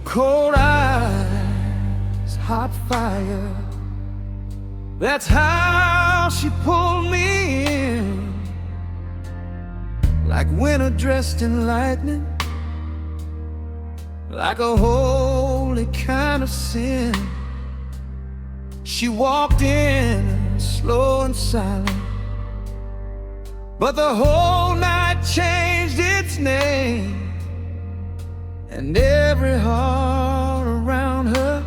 Cold eyes, hot fire. That's how she pulled me in, like winter dressed in lightning, like a holy kind of sin. She walked in slow and silent, but the whole night changed its name. And every heart around her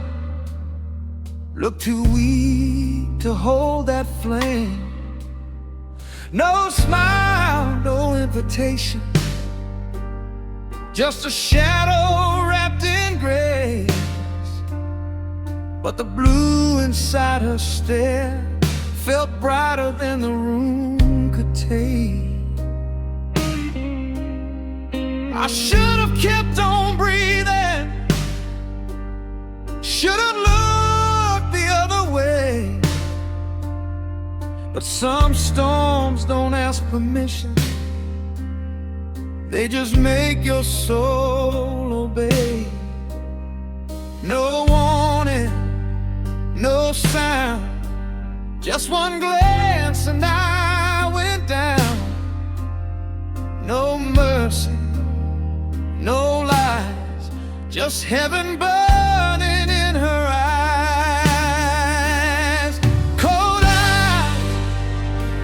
looked too weak to hold that flame. No smile, no invitation, just a shadow wrapped in grace. But the blue inside her stare felt brighter than the room could take. I should have kept on breathing, should have looked the other way. But some storms don't ask permission, they just make your soul obey. No warning, no sound, just one glance and I went down. No mercy, no lies, just heaven burning in her eyes. Cold eyes,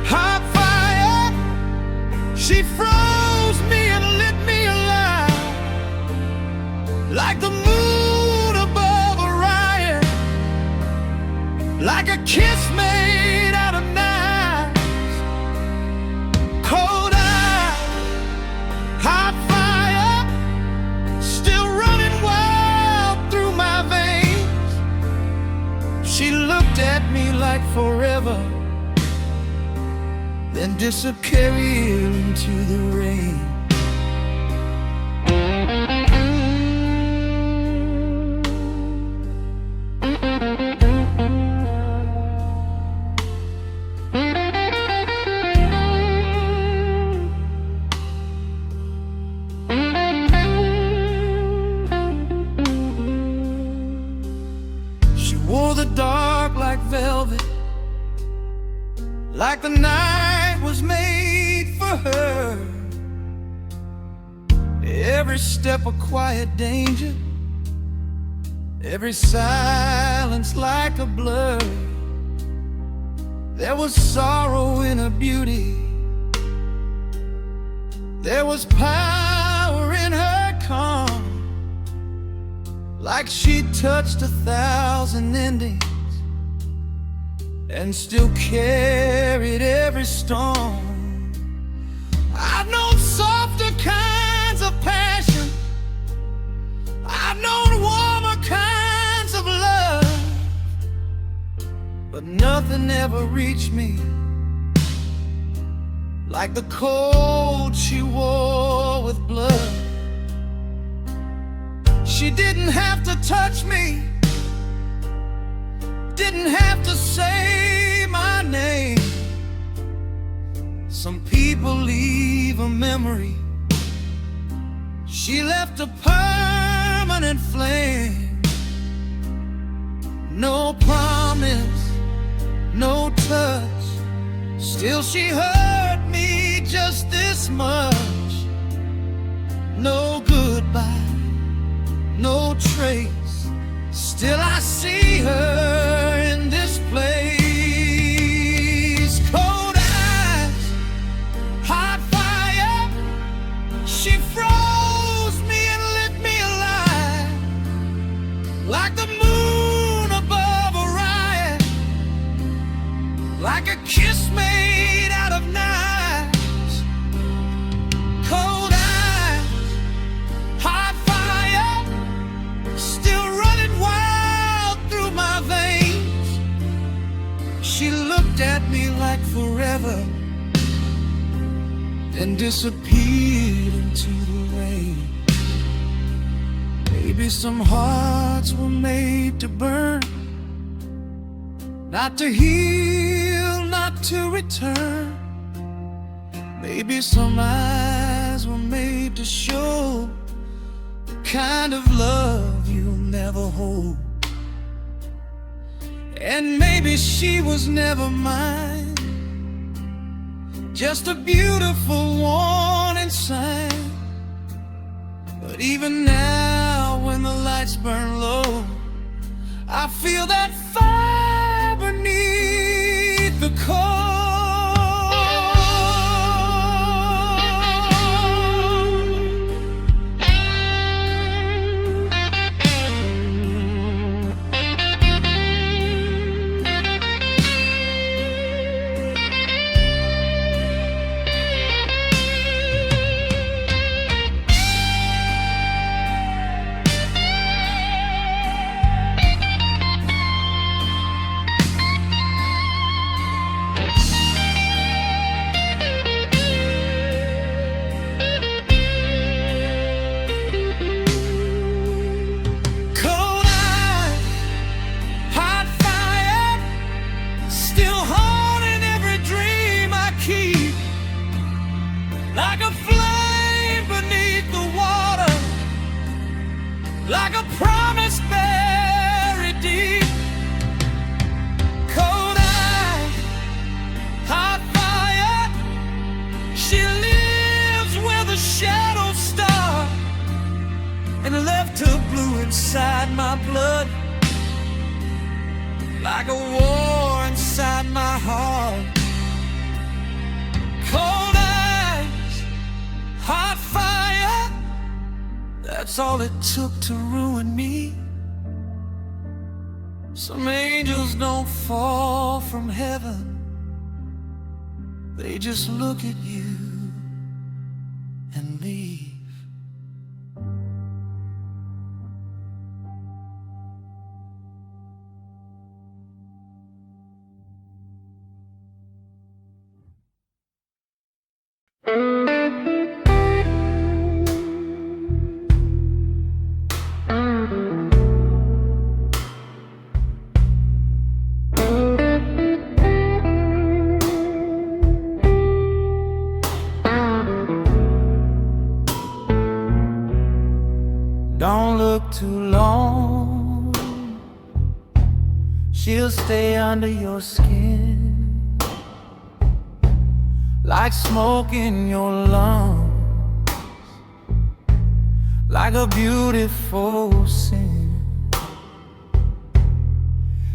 hot fire, she froze me and lit me alive, like the moon above Orion, like a kiss made out of knives. Cold eyes, hot fire, she looked at me like forever, then disappeared into the rain. Wore the dark like velvet, like the night was made for her. Every step a quiet danger, every silence like a blur. There was sorrow in her beauty, there was power in her calm, like she touched 1,000 endings and still carried every storm. I've known softer kinds of passion, I've known warmer kinds of love, but nothing ever reached me like the cold she wore with blood. She didn't have to touch me, didn't have to say my name. Some people leave a memory, she left a permanent flame. No promise, no touch, still she hurt me just this much. No goodbye, no trace, still I see her in this place. Cold eyes, hot fire, she froze me and lit me alive, like the moon above Orion, like a kiss made out of knives. Cold eyes, hot fire, still running wild through my veins. She looked at me like forever, then disappeared into the rain. Maybe some hearts were made to burn, not to heal, not to return. Maybe some eyes eyes were made to show the kind of love you'll never hold. And maybe she was never mine, just a beautiful warning sign. But even now, when the lights burn low, I feel that fire beneath the cold. Like a flame beneath the water, like a promise buried deep. Cold eye, hot fire, she lives where the shadows start, and left her blue inside my blood, like a war inside my heart. Cold eyes, hot fire, that's all it took to ruin me. Some angels don't fall from heaven, they just look at you and leave. Don't look too long, she'll stay under your skin, like smoke in your lungs, like a beautiful sin.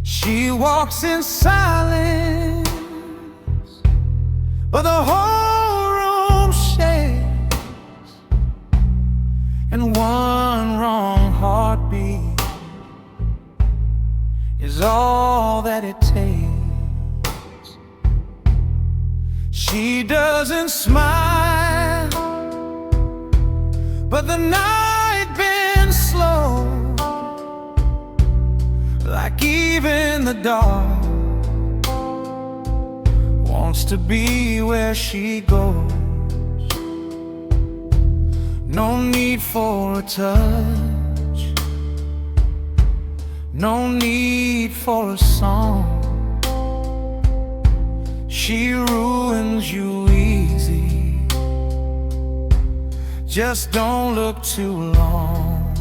She walks in silence, but the whole room shakes, and one wrong heartbeat is all that it takes. She doesn't smile, but the night been slow, like even the dark wants to be where she goes. No need for a touch, no need for a song. She ruins you easy, just don't look too long.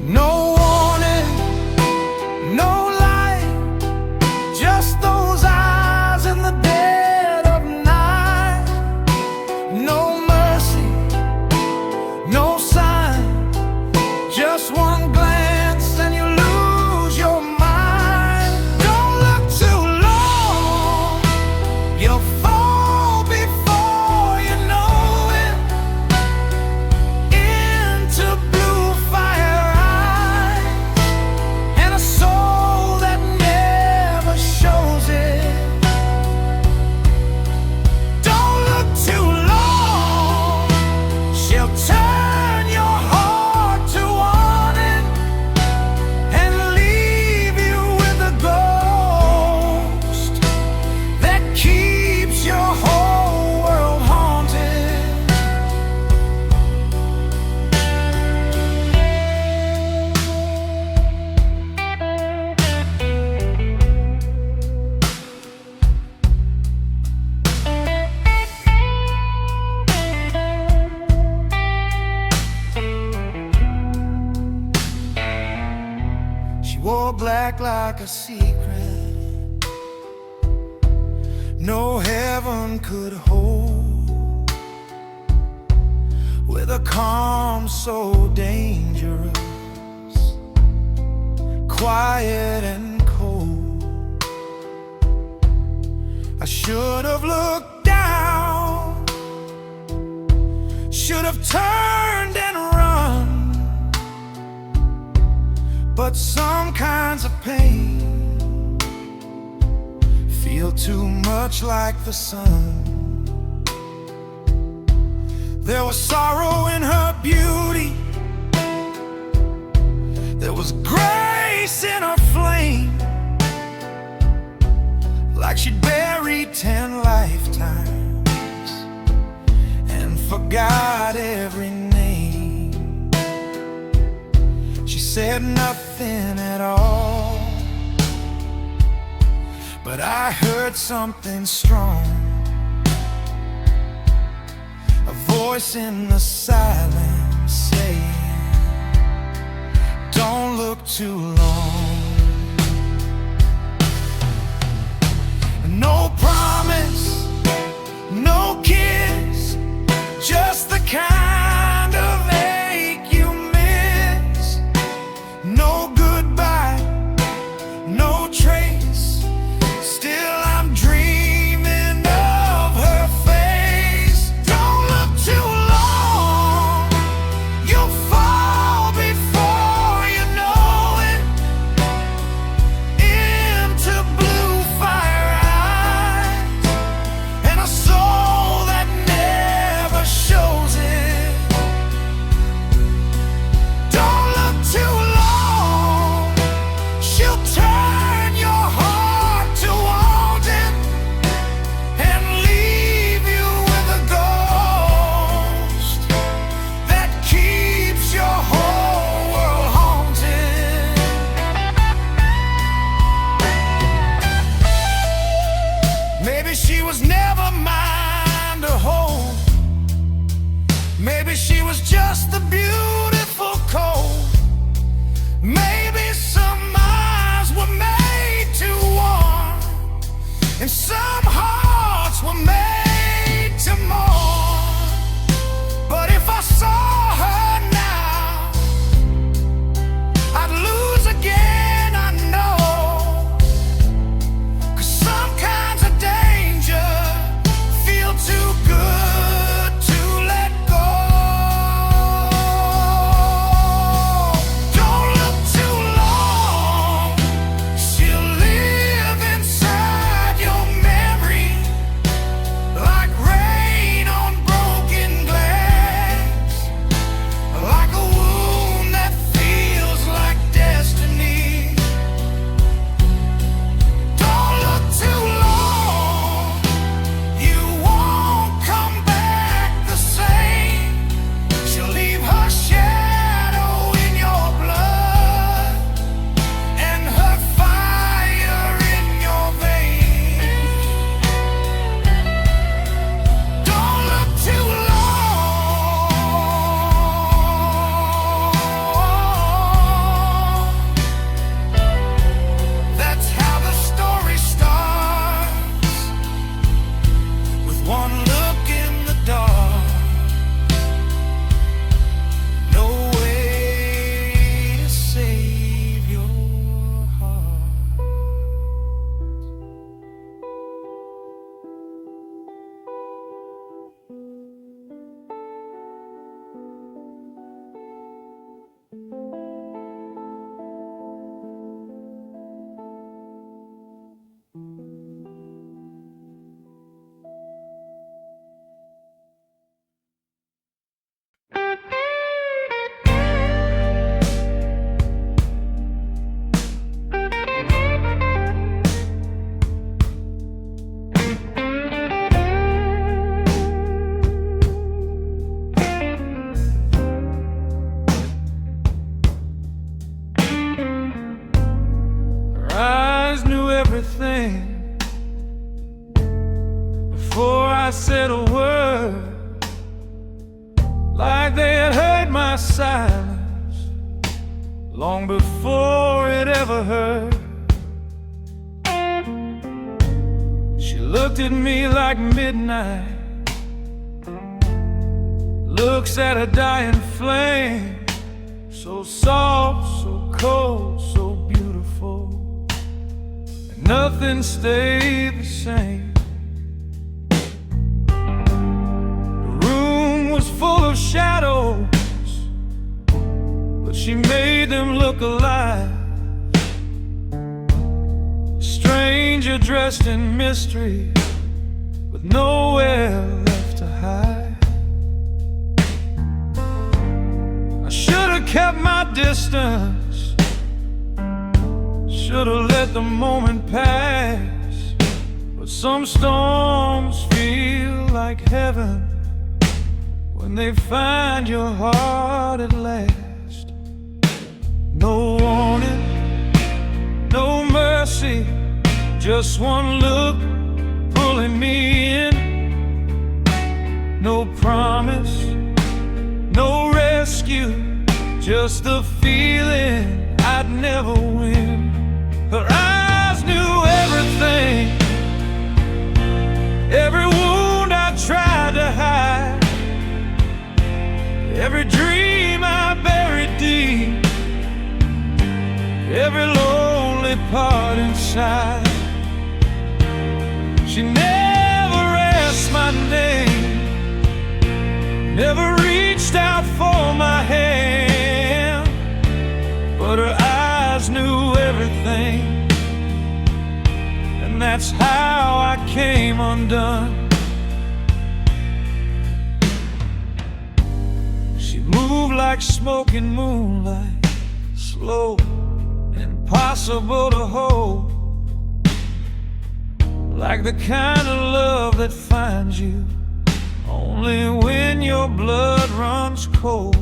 No warning, no light, just those eyes in the dead of night. No mercy, no sign, just one glance and you lose your mind. Don't look too long, you'll fall before you know it, into blue fire eyes. act like a secret no heaven could hold, with a calm so dangerous, quiet and cold. I should have looked down, should have turned and run, but some kinds of pain feel too much like the sun. There was sorrow in her beauty, there was grace in her flame, like she'd buried 10 lifetimes and forgot every name. She said nothing at all, but I heard something strong, a voice in the silence saying, don't look too long. No promise, no kiss, just the kind of ache you miss. No goodbye, no trace, still I'm dreaming of her face. Don't look too long, you'll fall before you know it, into blue fire eyes and a soul that never shows it. Don't look too long, she'll turn your heart to wanting and leave you with a ghost that keeps your whole world haunted. Maybe she was never mine to hold, maybe she was just the beautiful cold. Maybe some eyes were made to warm, and some hearts were made to mourn. But if I saw her now, I'd lose again, I know. 'Cause some kinds of danger feel too good to let go. Don't look too long, she'll live inside your memory, like rain on broken glass, like a wound that feels like destiny. Don't look too long, you won't come back the same. She'll leave her shadow in your blood and her fire in your veins. Don't look too long. That's how the story starts, with one look in the dark, no way to save your heart. Her eyes knew everything before I said a word, like they had heard my silence long before it ever hurt. looked at me like midnight looks at a dying flame, so soft, so cold, so beautiful, and nothing stayed the same. The room was full of shadows, but she made them look alive. A stranger dressed in mystery, with nowhere left to hide. Should've kept my distance, should've let the moment pass. But some storms feel like heaven when they find your heart at last. No warning, no mercy, just one look pulling me in. No promise, no rescue, just the feeling I'd never win. Her eyes knew everything, every wound I tried to hide, every dream I buried deep, every lonely part inside. She never asked my name, never reached out for my hand, but her eyes knew everything, and that's how I came undone. She moved like smoke in moonlight, slow, impossible to hold, like the kind of love that finds you only when your blood runs cold.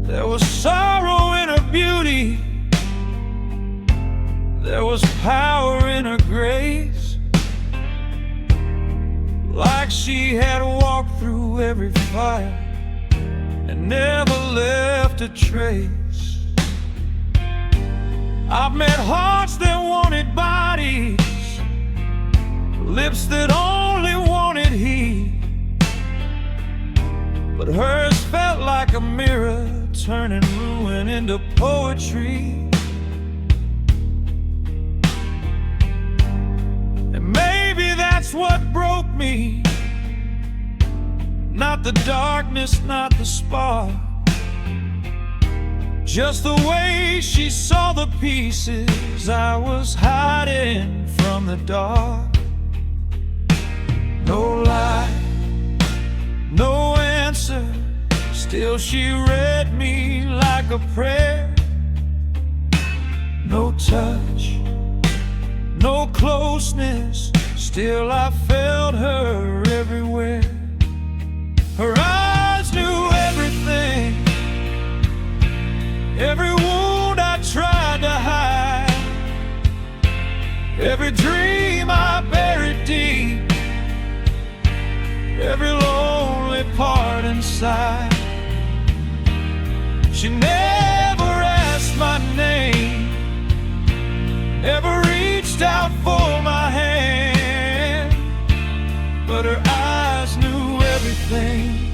There was sorrow in her beauty, there was power in her grace, like she had walked through every fire and never left a trace. I've met hearts that wanted bodies, lips that only wanted heat, but hers felt like a mirror turning ruin into poetry. And maybe that's what broke me, not the darkness, not the spark, just the way she saw the pieces I was hiding from the dark. No lie, no answer, still she read me like a prayer. No touch, no closeness, still I felt her everywhere. Her eyes knew everything, every wound I tried to hide, every dream I buried deep, every lonely part inside. She never asked my name, never reached out for my hand, but her eyes knew everything,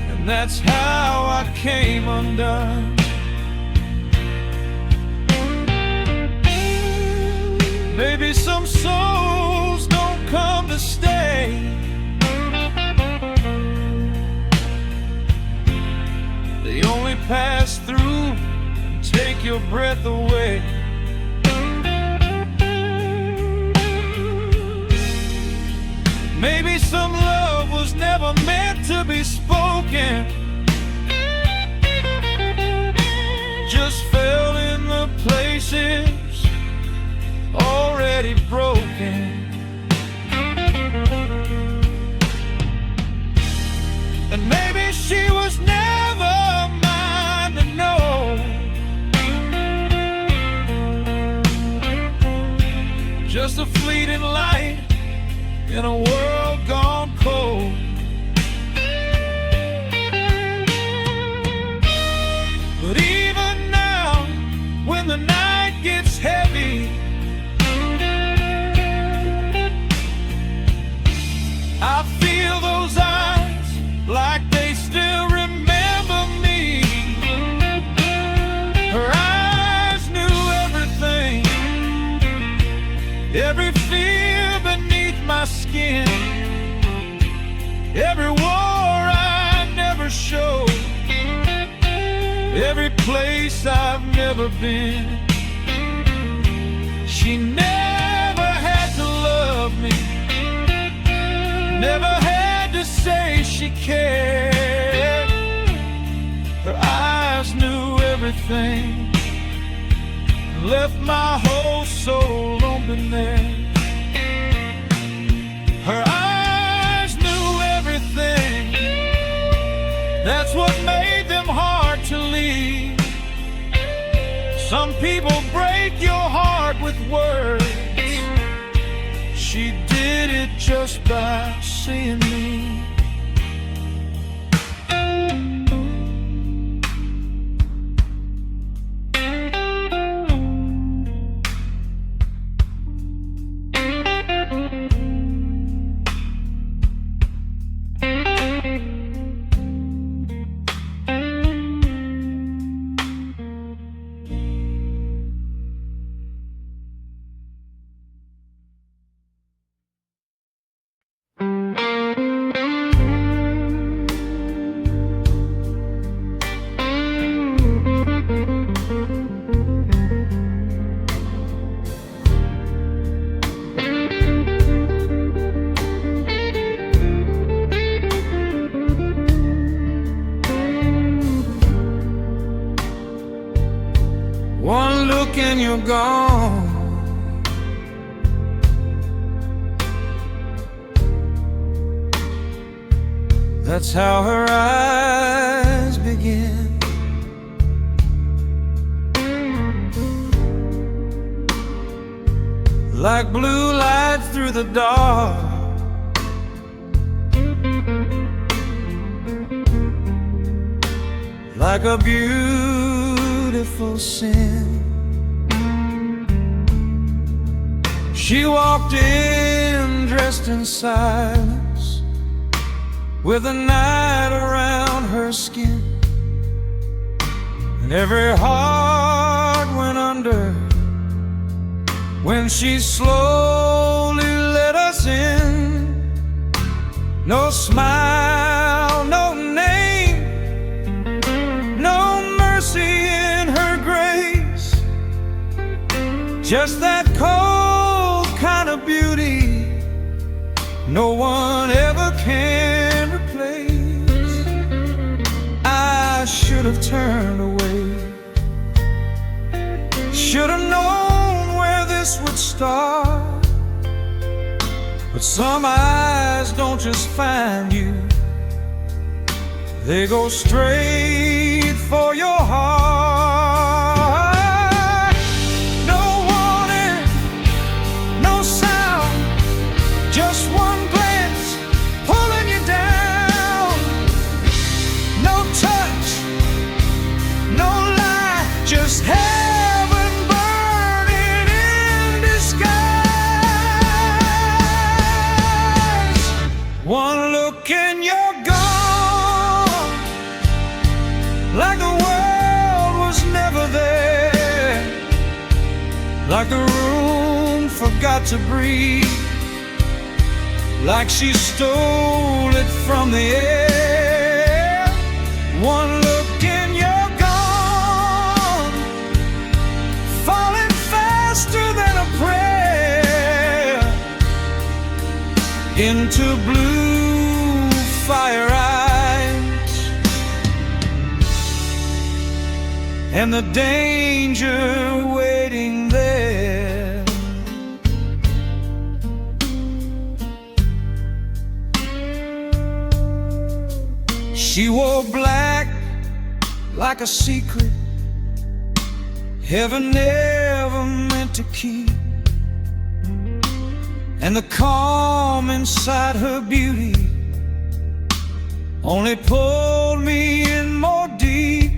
and that's how I came undone. Maybe some souls don't come to stay, they only pass through and take your breath away. Maybe some love was never meant to be spoken, just fell in the places already broken. And maybe she was never mine to know, just a fleeting light in a world gone cold. But even now, when the night gets heavy place I've never been. She never had to love me, never had to say she cared. Her eyes knew everything, left my whole soul open there. Her eyes knew everything, that's what made them hard to leave. Some people break your heart with words, she did it just by seeing me. One look and you're gone. That's how her eyes begin. Like blue light through the dark, like a beautiful sin. She walked in dressed in silence, with the night around her skin, and every heart went under when she slowly let us in. No smile, no name, no mercy in her grace, just that cold kind of beauty no one ever can replace. I should have turned away, should have known where this would start. But some eyes don't just find you, they go straight for your heart. No warning, no sound, just one glance pulling you down. No touch, no lie, just heaven burning in disguise. One look and you're gone, like the world was never there, like the room forgot to breathe, like she stole it from the air. One look and you're gone, falling faster than a prayer into blue fire eyes, and the danger waiting there. She wore black like a secret heaven never meant to keep, and the calm inside her beauty only pulled me in more deep.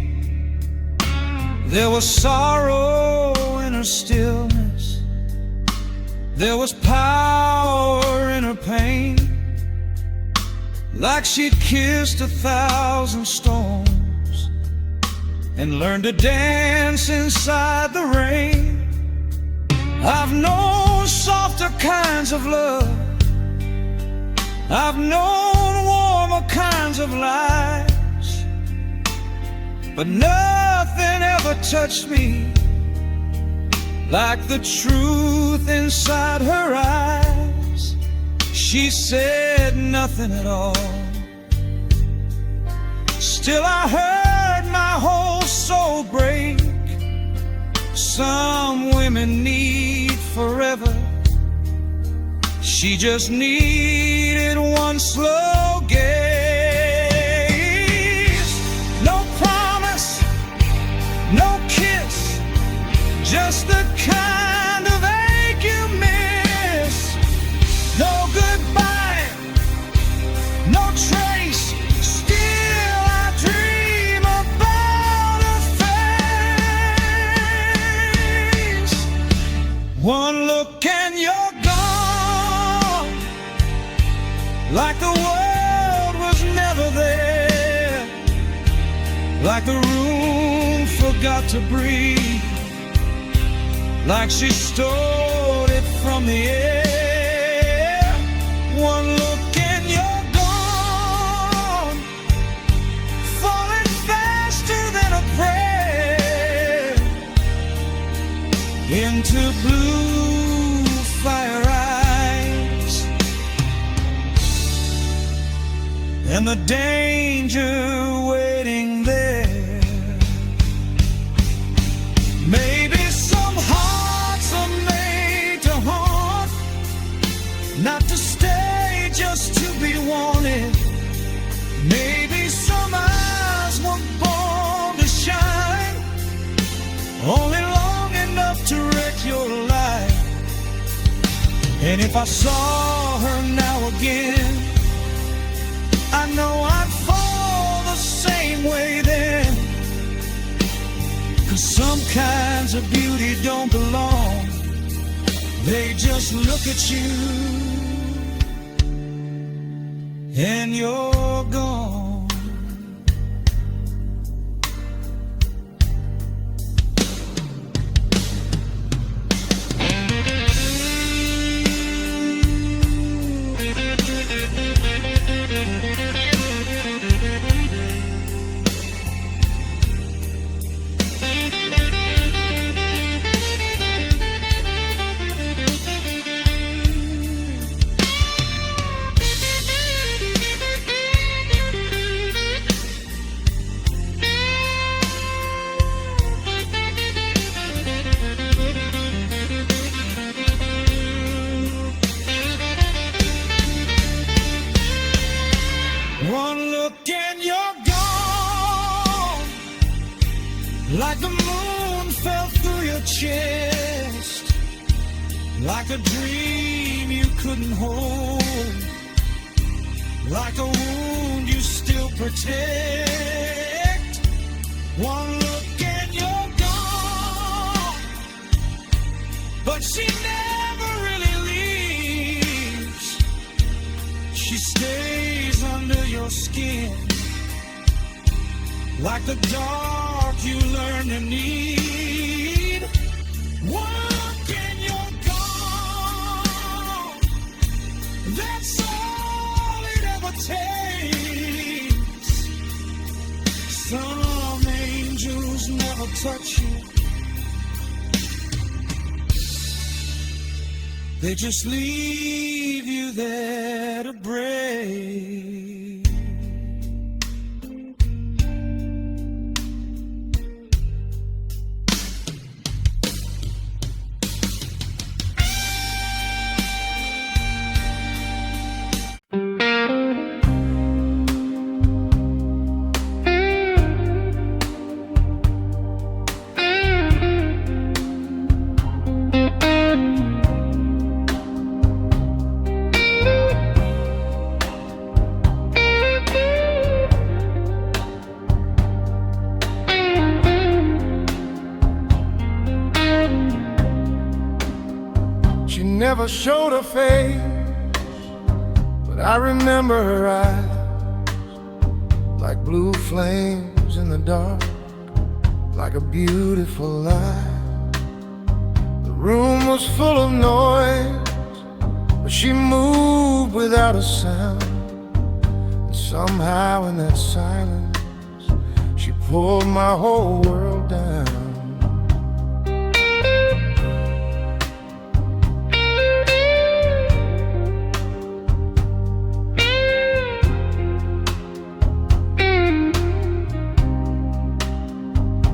There was sorrow in her stillness, there was power in her pain, like she'd kissed 1,000 storms and learned to dance inside the rain. I've known softer kinds of love, I've known warmer kinds of lies, but nothing nothing ever touched me like the truth inside her eyes. She said nothing at all. Still I heard my whole soul break. Some women need forever. She just needed one slow gaze. No promise, no kiss, just the kind of ache you miss. No goodbye, no trace. Still I dream about her face. One look and you're gone, like the world was never there, like the room forgot to breathe, like she stole it from the air. One look and you're gone, falling faster than a prayer into blue fire eyes. And the danger waiting there. Maybe some hearts are made to haunt, not to stay, just to be wanted. Maybe some eyes were born to shine, only long enough to wreck your life. And if I saw her now again, I know I'd fall the same way then. 'Cause some kinds of beauty don't belong, they just look at you and you're gone. One look and you're gone, like the moon fell through your chest, like a dream you couldn't hold, like a wound you still protect. One look and you're gone, but she never really leaves. She stays under your skin, like the dark you learn to need. One look and you're gone, that's all it ever takes. Some angels never touch you, they just leave you there to break. She never showed her face, but I remember her eyes, like blue flames in the dark, like a beautiful lie. The room was full of noise, but she moved without a sound. And somehow in that silence, she pulled my whole world down.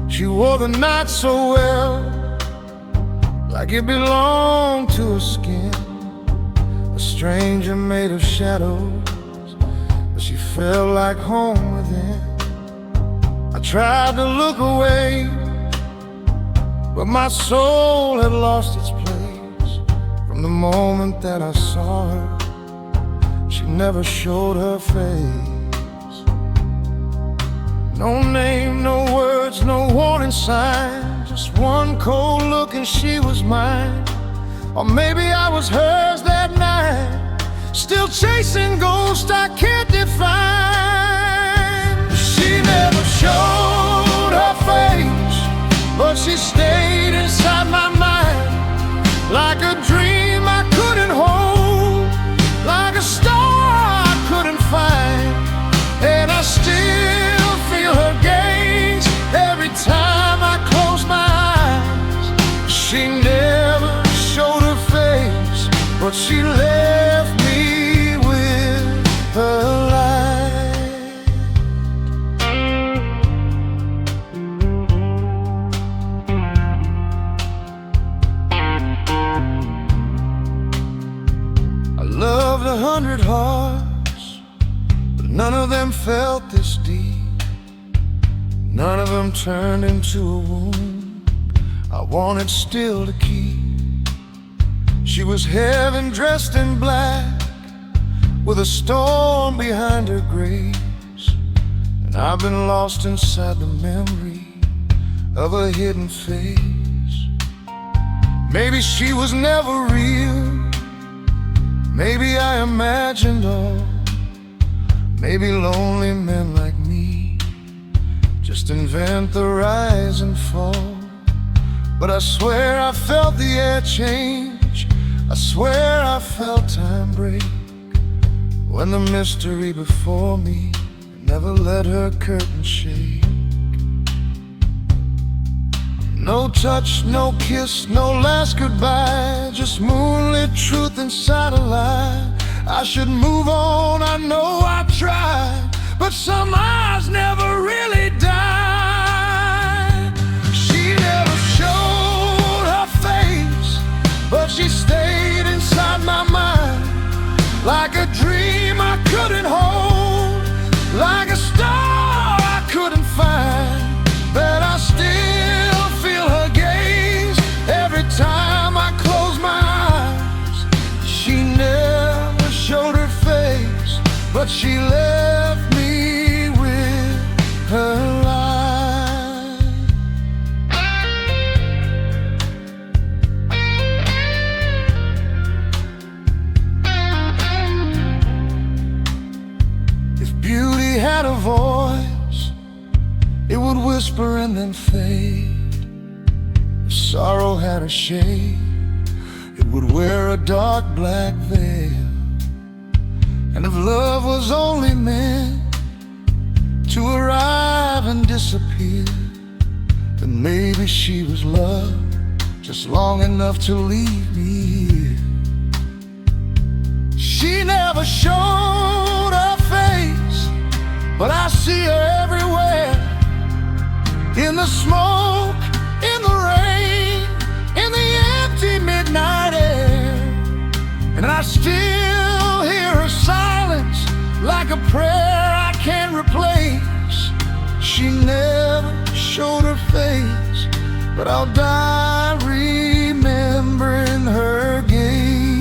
She wore the night so well, like it belonged to her skin. A stranger made of shadows, but she felt like home within. I tried to look away, but my soul had lost its place. From the moment that I saw her, she never showed her face. No name, no words, no warning sign, just one cold look and she was mine. Or maybe I was hers that night, still chasing ghosts I can't define. She never showed her face, but she stayed inside my mind, like a dream I couldn't hold, like a star I couldn't find. And I still feel her gaze every time I close my eyes. She never showed her face, but she left me with her light. I loved 100 hearts, but none of them felt this deep. None of them turned into a wound I wanted still to keep. She was heaven dressed in black, with a storm behind her grace. And I've been lost inside the memory of a hidden face. Maybe she was never real, maybe I imagined all. Maybe lonely men like me just invent the rise and fall. But I swear I felt the air change, I swear I felt time break, when the mystery before me never let her curtain shake. No touch, no kiss, no last goodbye, just moonlit truth inside a lie. I should move on, I know I tried, but some eyes never really die. She never showed her face, but she stayed inside my mind, like a dream I couldn't hold, like a star I couldn't find. But I still feel her gaze every time I close my eyes. She never showed her face, but she left me with her light. If beauty had a voice, it would whisper and then fade. If sorrow had a shade, it would wear a dark black veil. And if love was only meant to arrive and disappear, then maybe she was loved just long enough to leave me here. She never showed her face, but I see her everywhere, in the smoke, in the rain, in the empty midnight air. And I still hear her silence, like a prayer I can't replace. She never showed her face, but I'll die remembering her gaze.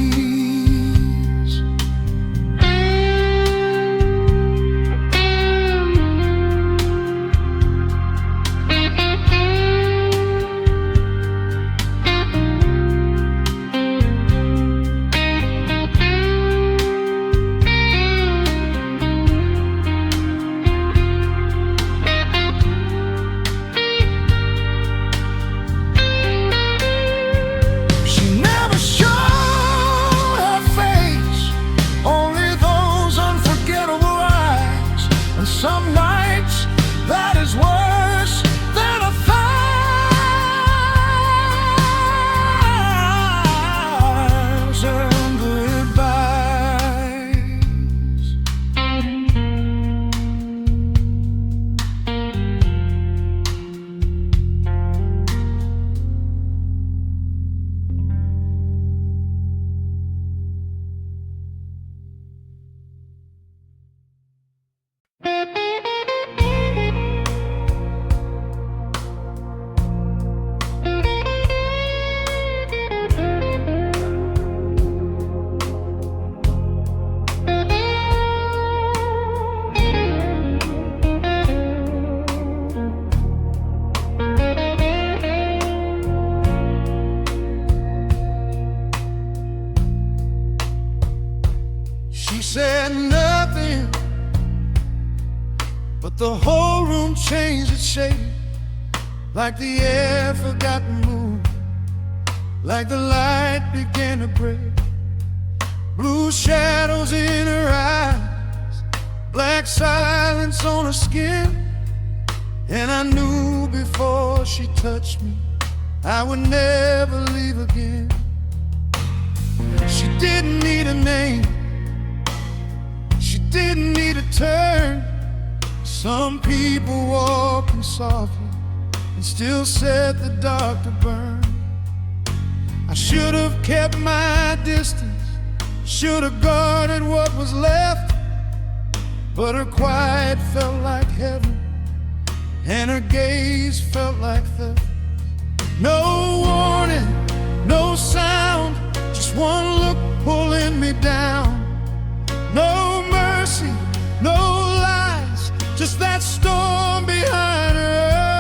She said nothing, but the whole room changed its shape, like the air forgot to move, like the light began to break. Blue shadows in her eyes, black silence on her skin. And I knew before she touched me I would never leave again. She didn't need a name, she didn't need a turn. Some people walking softly and still set the dark to burn. I should have kept my distance, should have guarded what was left, but her quiet felt like heaven, and her gaze felt like theft. No warning, no sound, just one look pulling me down. No mercy, no lies, just that storm behind her eyes.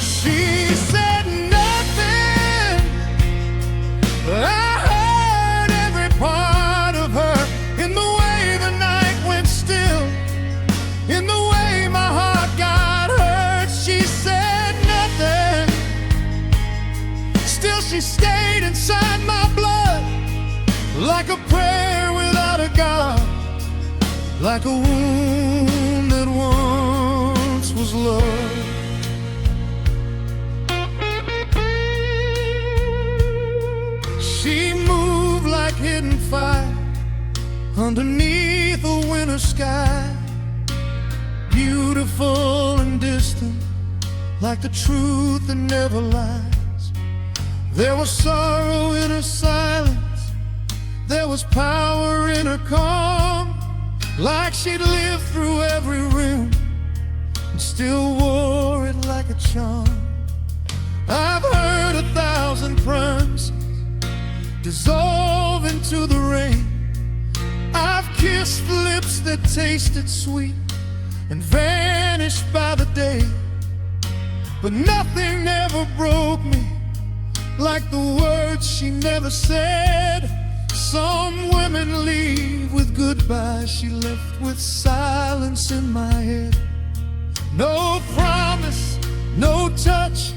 She said nothing, but I heard every part of her, in the way the night went still, in the way my heart got hurt. She said nothing, still she stayed inside my blood, like a prayer without a God, like a wound that once was love. She moved like hidden fire underneath a winter sky, beautiful and distant, like the truth that never lies. There was sorrow in her silence, there was power in her calm, like she'd lived through every room and still wore it like a charm. I've heard 1,000 promises dissolve into the rain. I've kissed lips that tasted sweet and vanished by the day, but nothing ever broke me like the words she never said. Some women leave with goodbye, she left with silence in my head. No promise, no touch,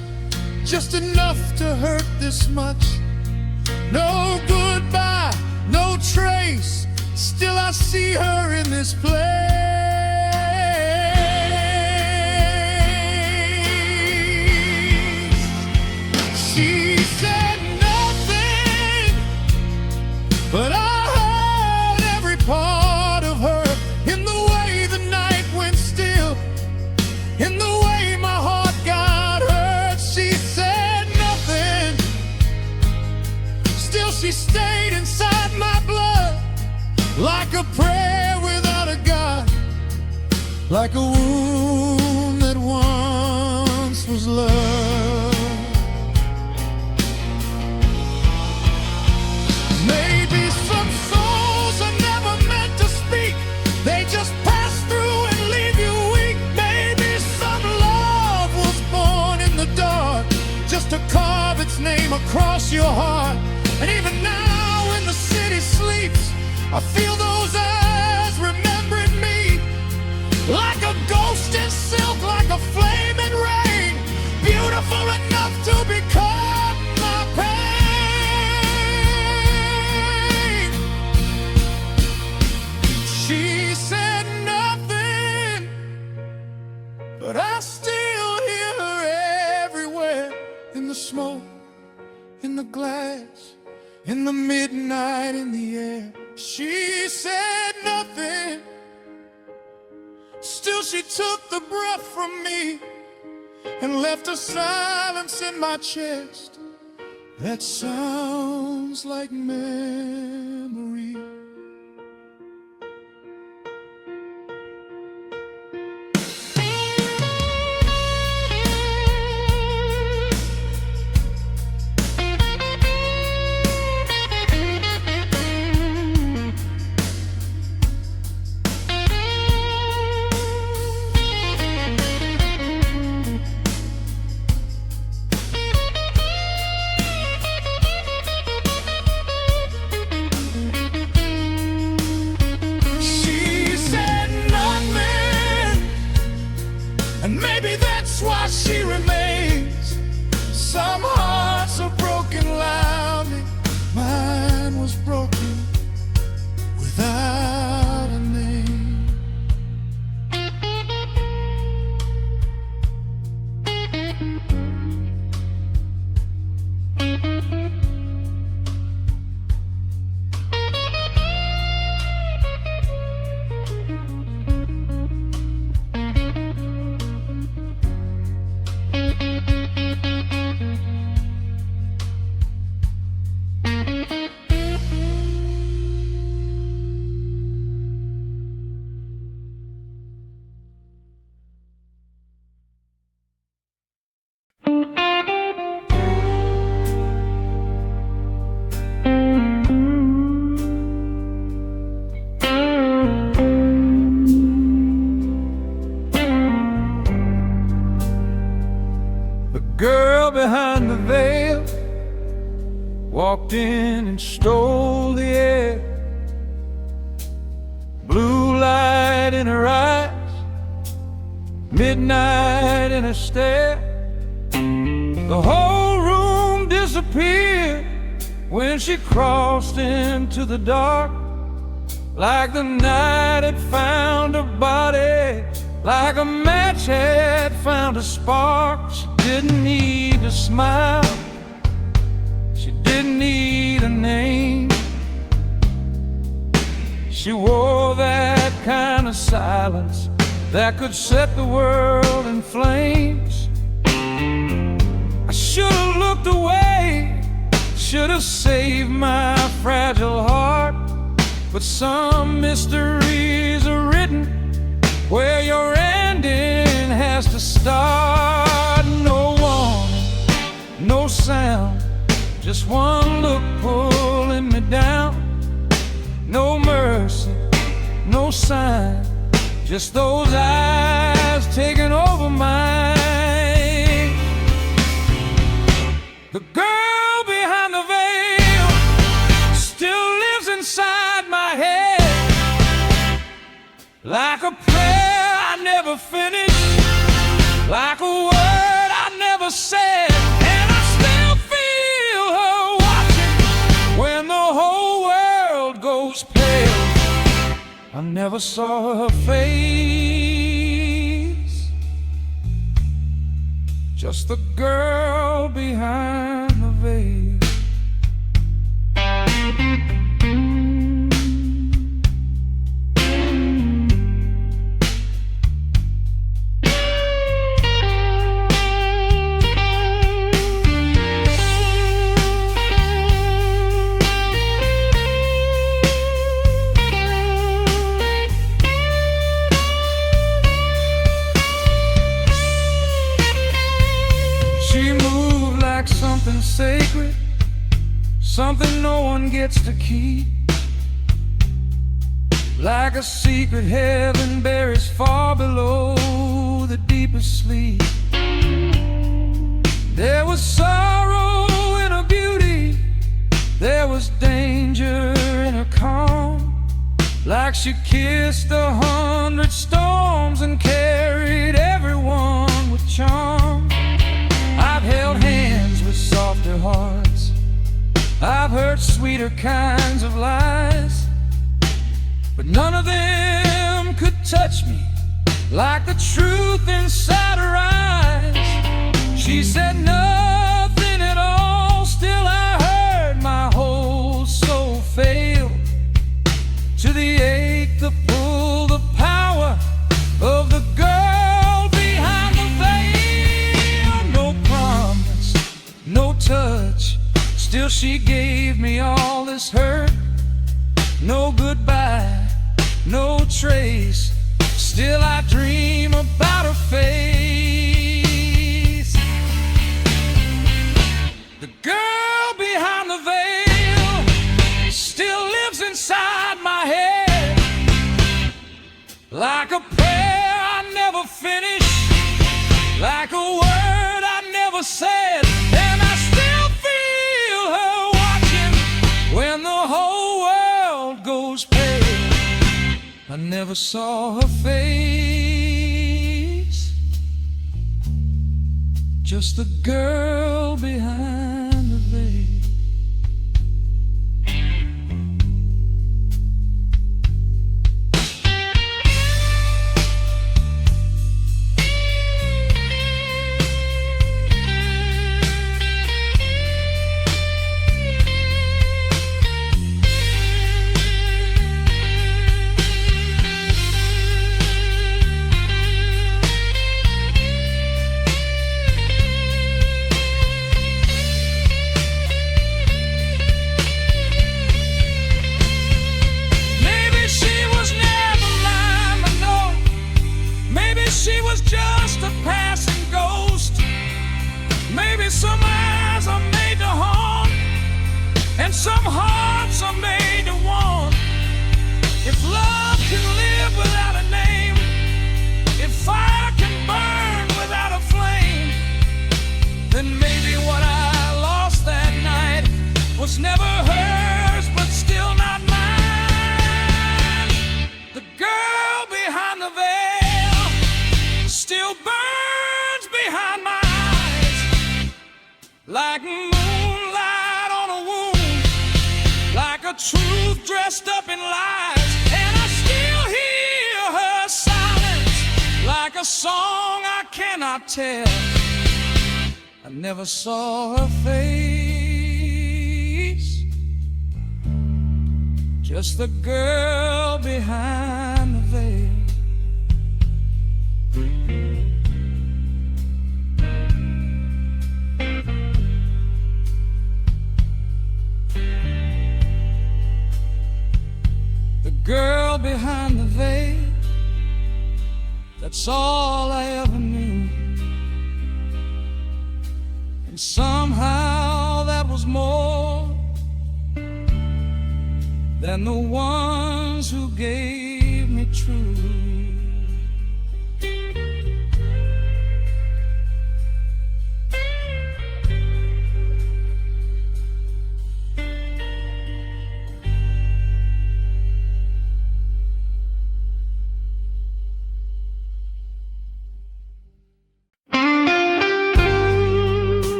just enough to hurt this much. No goodbye, no trace, still I see her in this place. She said nothing, but I heard every part of her, in the way the night went still, in the way my heart got hurt. She said nothing, still she stayed inside my blood, like a prayer without a God, like a wound that once was love. Maybe some souls are never meant to speak, they just pass through and leave you weak. Maybe some love was born in the dark, just to carve its name across your heart. And even now when the city sleeps, I feel those eyes remembering me, like a ghost in silk, like a flame in rain, beautiful enough to become my pain. She said nothing, but I still hear her everywhere, in the smoke, in the glass, in the midnight, in the air. She said nothing, still she took the breath from me and left a silence in my chest that sounds like memory. walked in and stole the air. Blue light in her eyes, midnight in her stare. The whole room disappeared when she crossed into the dark. Like the night had found her body, like a match had found a spark. She didn't need a smile, she didn't need a name. She wore that kind of silence that could set the world in flames. I should have looked away, should have saved my fragile heart. But some mysteries are written where your ending has to start. No warning, no sound, just one look pulling me down. No mercy, no sign, just those eyes taking over mine. The girl behind the veil still lives inside my head, like a prayer I never finished, like a word I never said. And I still feel her watching when the whole world goes pale. I never saw her face, just the girl behind the veil. She moved like something sacred, something no one gets to keep, like a secret heaven buries far below the deepest sleep. There was sorrow in her beauty, there was danger in her calm, like she kissed 100 storms and carried everyone with charm. I've held hands with softer hearts, I've heard sweeter kinds of lies, but none of them could touch me like the truth inside her eyes. She said nothing at all, still I heard my whole soul fail to the ache, the pull, the power of the girl behind the veil. No promise, no touch, still she gave me all this hurt. No goodbye, no trace, still I dream about her face. The girl behind the veil still lives inside my head, like a prayer I never finished, like a word I never said. And I still feel her watching when the whole world goes pale. I never saw her face, just the girl behind the veil. like moonlight on a wound, like a truth dressed up in lies. And I still hear her silence, like a song I cannot tell. I never saw her face, just the girl behind the veil. The girl behind the veil, that's all I ever knew. And somehow that was more than the ones who gave me truth.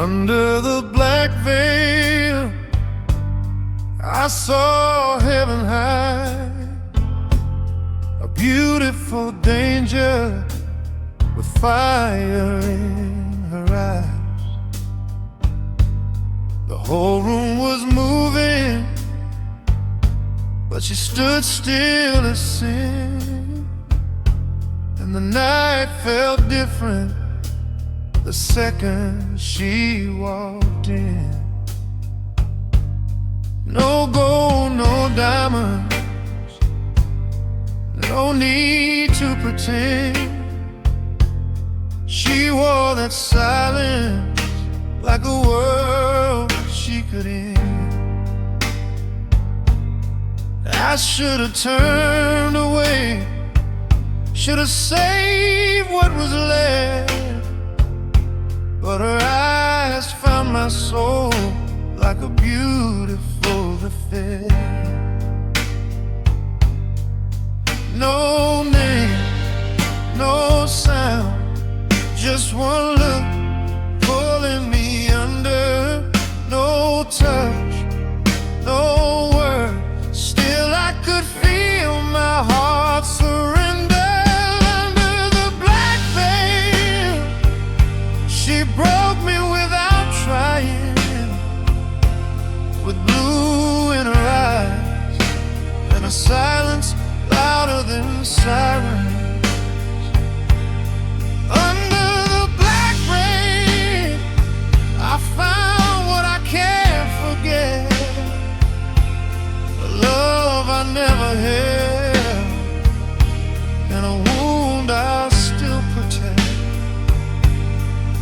Under the black veil, I saw heaven high, a beautiful danger with fire in her eyes. The whole room was moving, but she stood still as sin. And the night felt different the second she walked in. No gold, no diamonds, no need to pretend. She wore that silence like a world she could end. I should have turned away, should have saved what was left, but her eyes found my soul like a beautiful affair. No name, no sound, just one look pulling me under. No touch, no word, still I could feel my heart surrender. Under the black veil, she broke me without trying, with blue in her eyes and a silence louder than sirens. Under the black rain, I found what I can't forget, a love I never had, and a wound I'll still protect.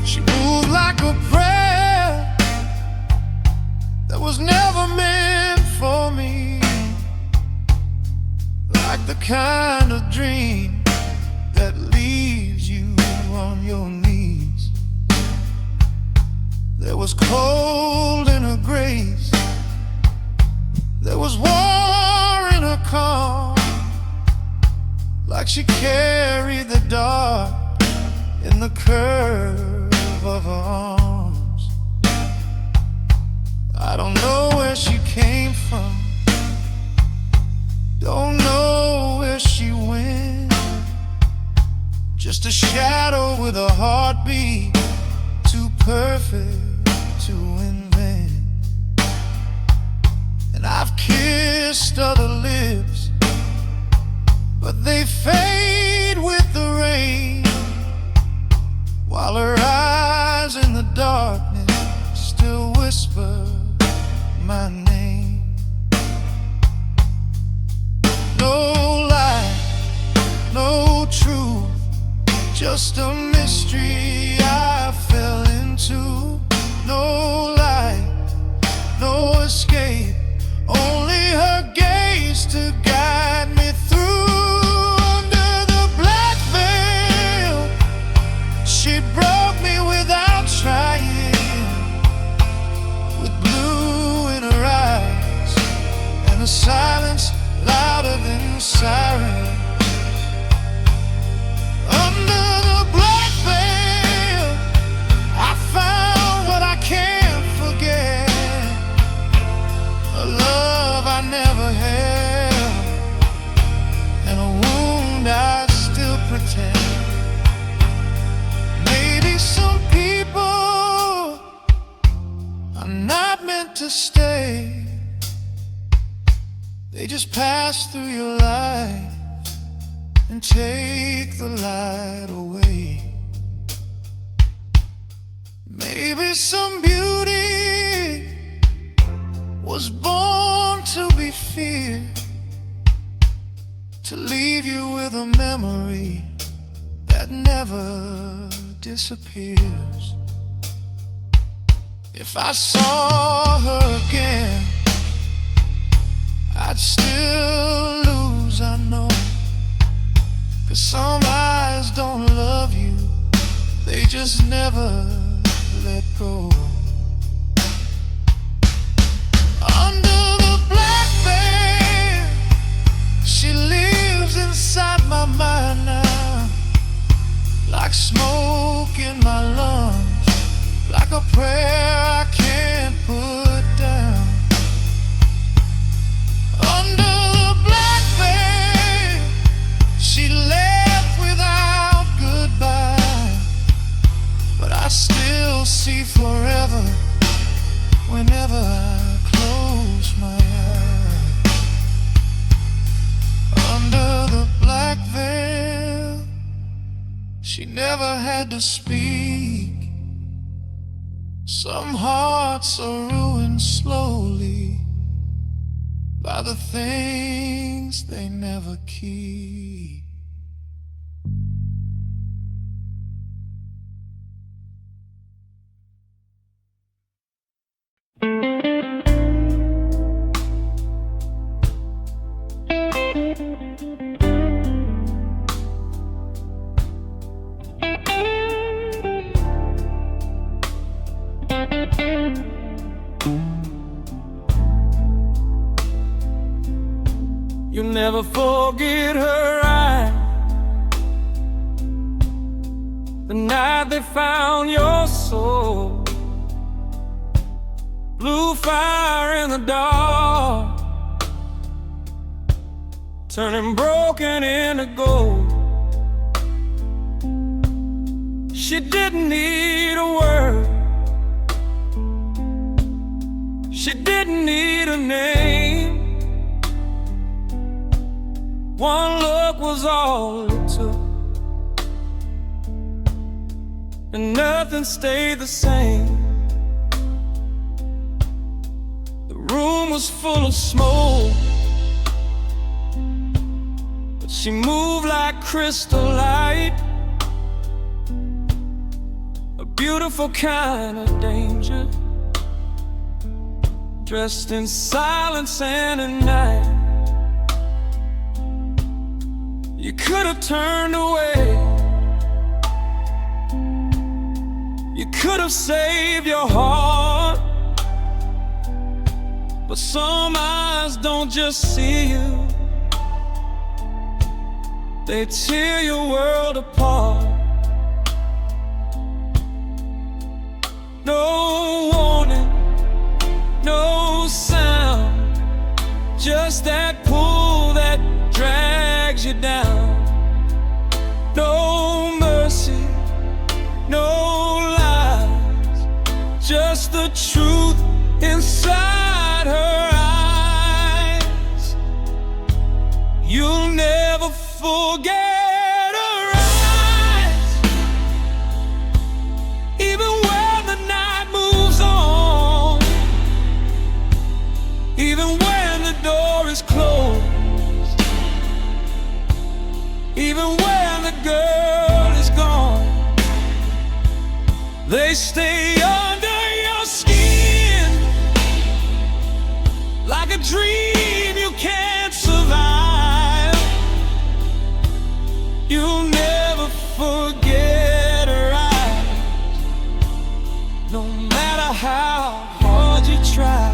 She moved like a prayer that was never meant for me, like the kind of dream that leaves you on your knees. There was cold in her grace, there was war in her calm, like she carried the dark in the curve of her arms. I don't know where she came from, don't know where she went, just a shadow with a heartbeat too perfect to invent. And I've kissed other lips, but they fade with the rain, while her eyes in the darkness still whisper my name. No lie, no truth, just a mystery I fell into. No light, no escape, only her gaze to guide me through. Under not meant to stay. They just pass through your life and take the light away. Maybe some beauty was born to be feared, to leave you with a memory that never disappears. If I saw her again, I'd still lose, I know. 'Cause some eyes don't love you, they just never let go. Under the black veil, she lives inside my mind now, like smoke in my lungs, like a prayer I can't put down. Under the black veil, she left without goodbye, but I still see forever whenever I close my eyes. Under the black veil, she never had to speak. Some hearts are ruined slowly by the things they never keep. You'll never forget her eyes, the night they found your soul. Blue fire in the dark, turning broken into gold. She didn't need a word, she didn't need a name. One look was all it took, and nothing stayed the same. The room was full of smoke, but she moved like crystal light, a beautiful kind of danger, dressed in silence and in night. You could have turned away, you could have saved your heart, but some eyes don't just see you, they tear your world apart. No warning, no sound, just that pull that drags you down. No mercy, no lies, just the truth inside her eyes. You'll never forget her eyes, even when the night moves on, even when the door is closed, even when the girl is gone. They stay under your skin like a dream you can't survive. You'll never forget her eyes, no matter how hard you try.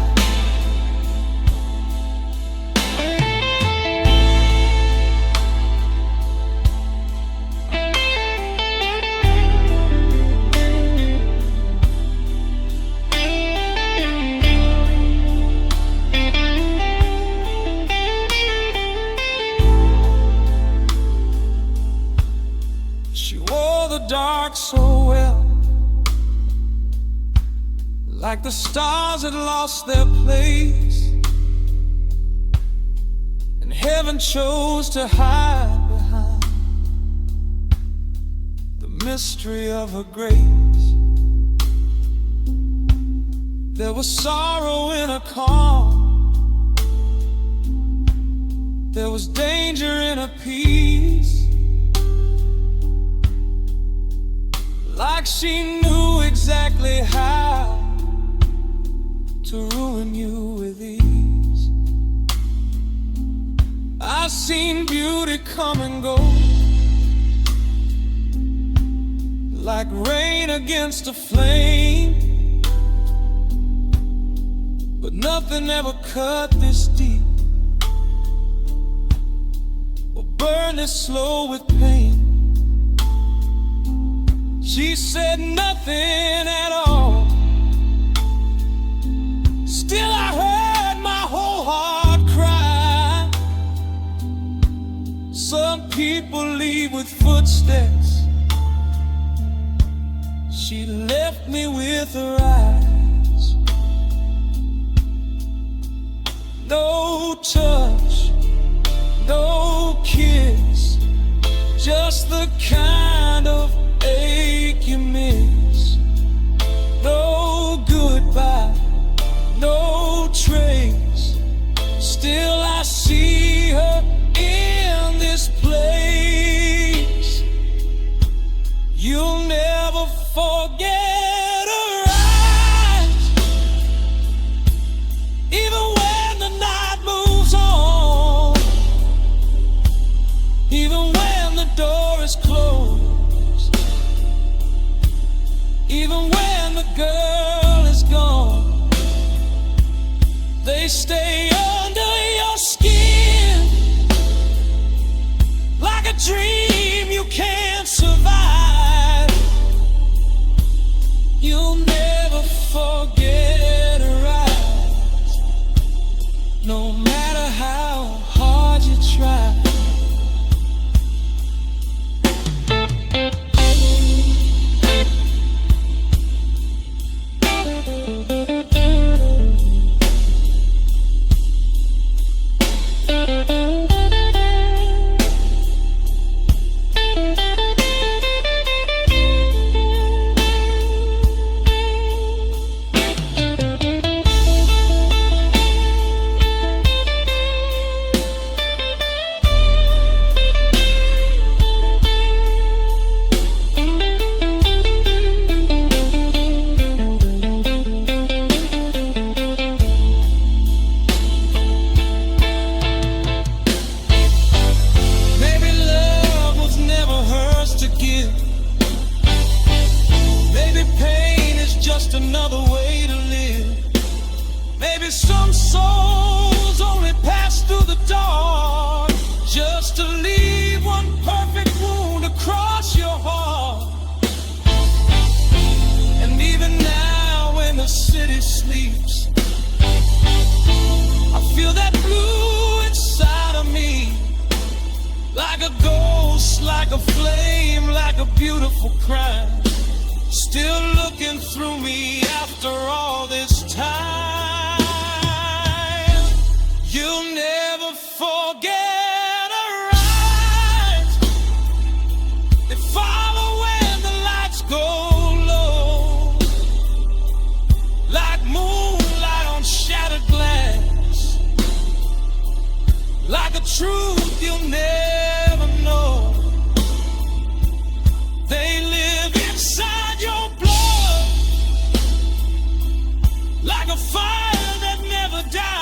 Dark so well, like the stars had lost their place, and heaven chose to hide behind the mystery of her grace. There was sorrow in her calm, there was danger in her peace, like she knew exactly how to ruin you with ease. I've seen beauty come and go, like rain against a flame, but nothing ever cut this deep or burned this slow with pain. She said nothing at all, still I heard my whole heart cry. Some people leave with footsteps, she left me with her eyes. No touch, no kiss, just the kind of ache you miss. No goodbye, no trace, still I see her in this place. You'll never forget her eyes, even when the night moves on, even when the door is closed, even when the girl is gone. They stay under your skin, like a dream you can't survive. You'll never forget her eyes, no matter how hard you try. Another way to live. Maybe some souls only pass through the door just to leave one perfect wound across your heart. And even now when the city sleeps, I feel that blue inside of me, like a ghost, like a flame, like a beautiful crime, still looking through me after all this time. You'll never forget her eyes, they follow when the lights go low, like moonlight on shattered glass, like a truth you'll never know. They live inside your blood, like a fire that never dies.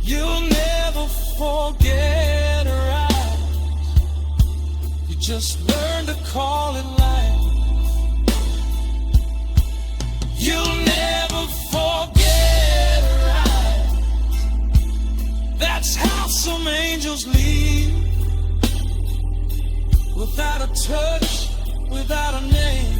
You'll never forget her eyes, you just learn to call it life. You'll never forget her eyes, that's how some angels leave, without a touch, without a name.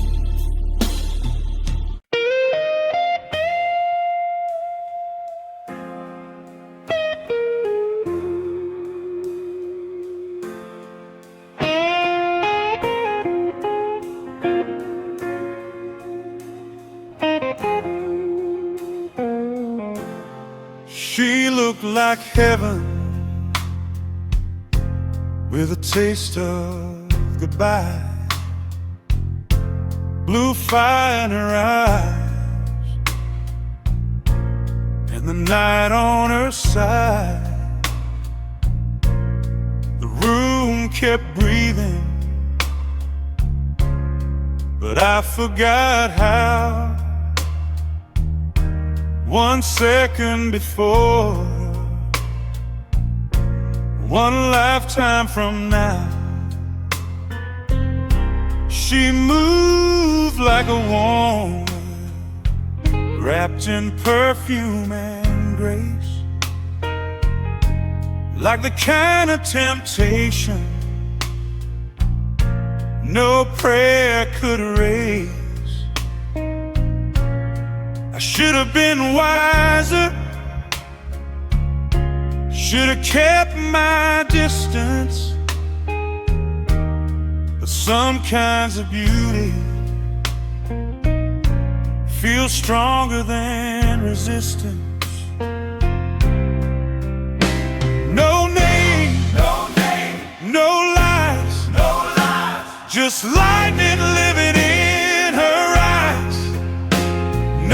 looked like heaven, with a taste of goodbye. Blue fire in her eyes, and the night on her side. The room kept breathing, but I forgot how. 1 second before, 1 lifetime from now, she moved like a woman, wrapped in perfume and grace, like the kind of temptation no prayer could erase. I should have been wiser, should have kept my distance. But some kinds of beauty feel stronger than resistance. No name, no name, no lies, no lies, just lightning living in her eyes.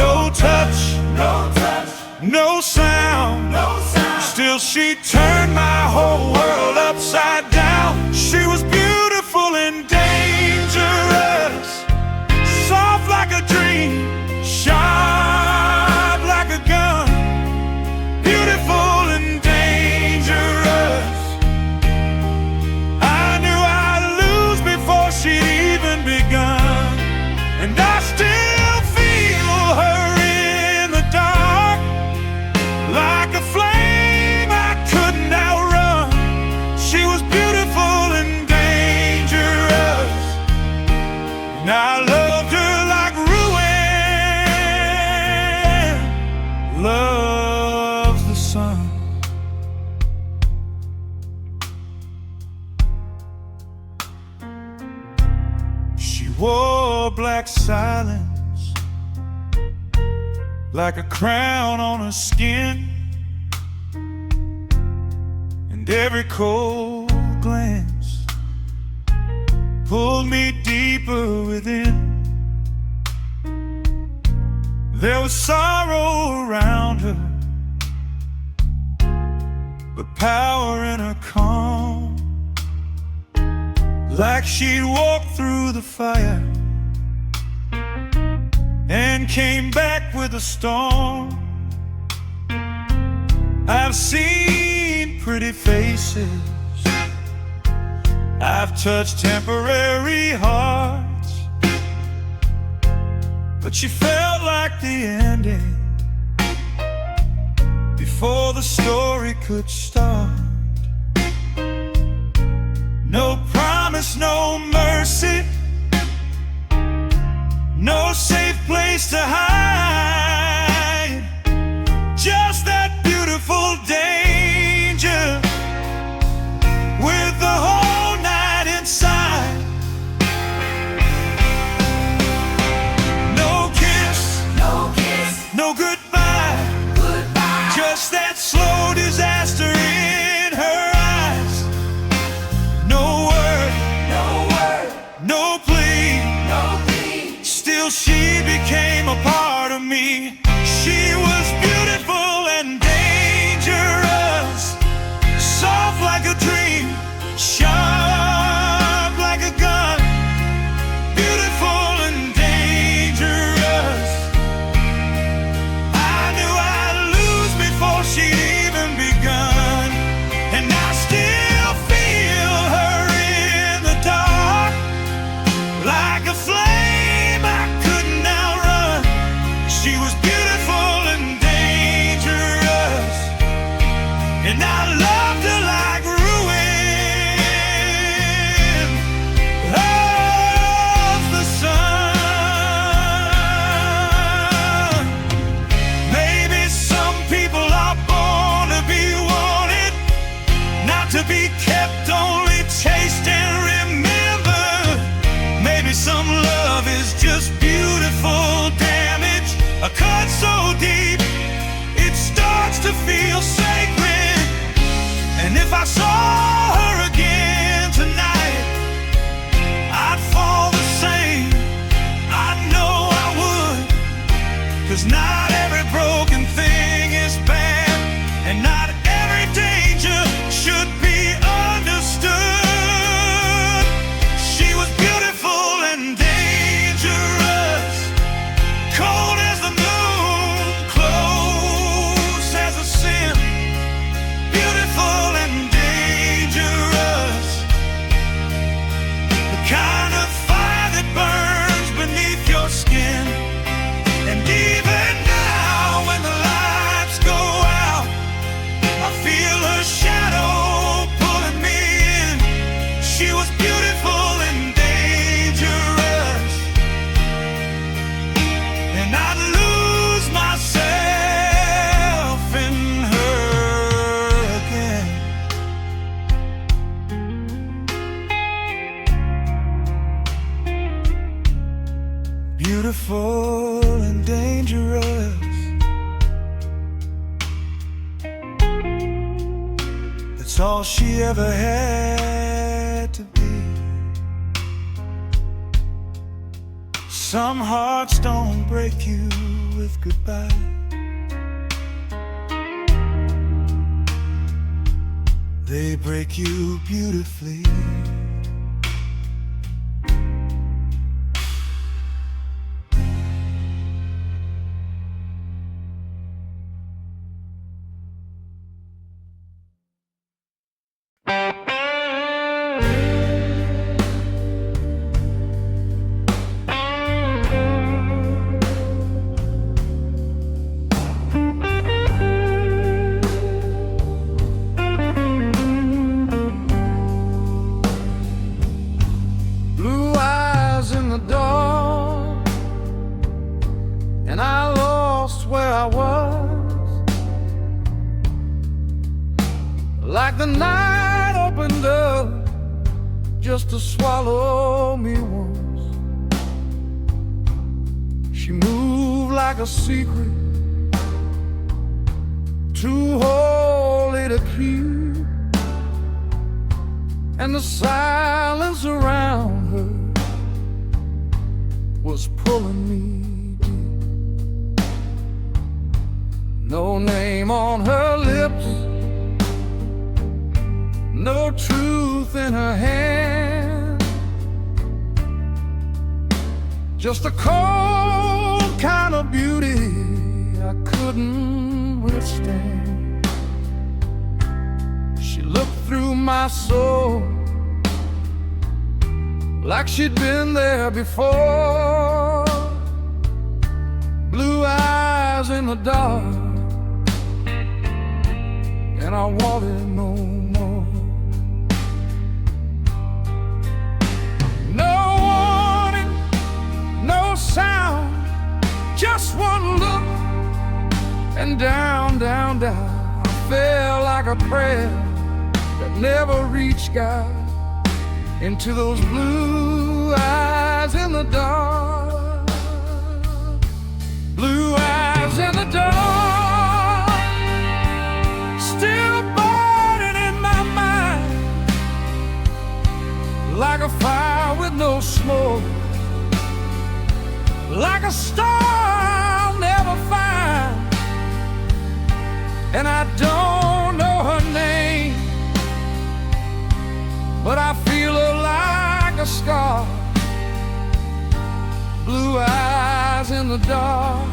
No touch, no touch, no sound, no sound. Still she turned my whole world upside down. She was beautiful and dangerous, soft like a dream, sharp like a gun. Beautiful and dangerous. I knew I'd lose before she'd even begun, and I still feel her in the dark, like a flame I couldn't outrun. She was beautiful and dangerous, and I loved her like ruin loves the sun. She wore black silence, like a crown on her skin, and every cold glance pulled me deeper within. There was sorrow around her, but power in her calm, like she'd walked through the fire and came back with a storm. I've seen pretty faces, I've touched temporary hearts, but she felt like the ending before the story could start. No promise, no mercy, no safe place to hide, just that beautiful danger with the whole night inside. No kiss, no kiss, no goodbye, goodbye, just that slow disaster in her eyes. No word, no word, no plea, no plea. Still she became a part of me. She was beautiful and dangerous, soft like a dream, sharp like a gun. Beautiful and dangerous. I knew I'd lose before she'd even begun, and I still feel her in the dark, like a flame I couldn't outrun. She was beautiful and dangerous, and I loved her like ruin loves the sun. Maybe some people are born to be wanted, not to be kept, only chased and remembered. Maybe some love is just beautiful damage, a cut so deep it starts to feel sacred. I saw her again tonight, I'd fall the same. I know I would, 'cause not every broken thing is bad, and not every danger should be understood. She was beautiful and dangerous, cold as the moon, close as a sin. Beautiful and dangerous, the kind of fire that burns beneath your skin. And even now when the lights go out, I feel her shadow pulling me in. She was beautiful and dangerous, and I'd lose myself in her again. Beautiful and dangerous, that's all she ever had to be. Some hearts don't break you with goodbye, they break you beautifully. And I lost where I was, like the night opened up just to swallow me once. She moved like a secret, too holy to keep, and the silence around her was pulling me. No name on her lips, no truth in her hand, just a cold kind of beauty I couldn't withstand. She looked through my soul like she'd been there before. Blue eyes in the dark, and I wanted no more. No warning, no sound, just one look, and down, down, down I fell like a prayer that never reached God, into those blue eyes in the dark. Blue eyes in the dark, still burning in my mind, like a fire with no smoke, like a star I'll never find. And I don't know her name, but I feel her like a scar. Blue eyes in the dark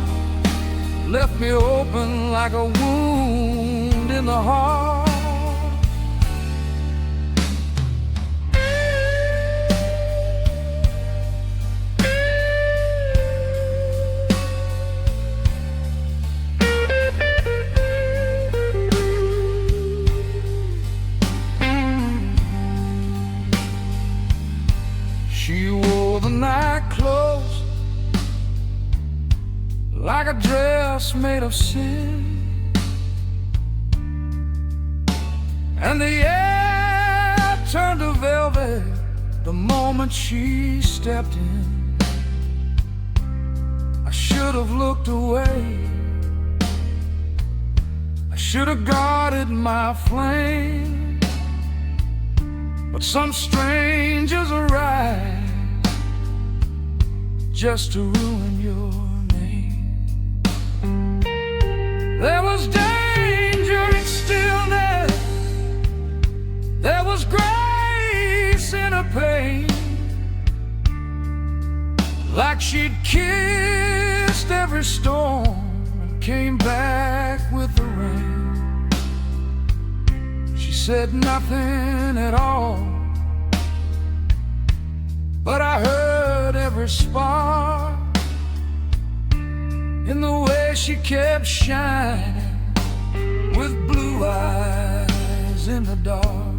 left me open like a wound in the heart. She wore the night clothes like a dress made of sin, and the air turned to velvet the moment she stepped in. I should have looked away, I should have guarded my flame, But some strangers arrive just to ruin your name. There was danger in stillness, there was grace in her pain. Like she'd kissed every storm and came back with the rain. She said nothing at all, but I heard every spark in the way she kept shining with blue eyes in the dark.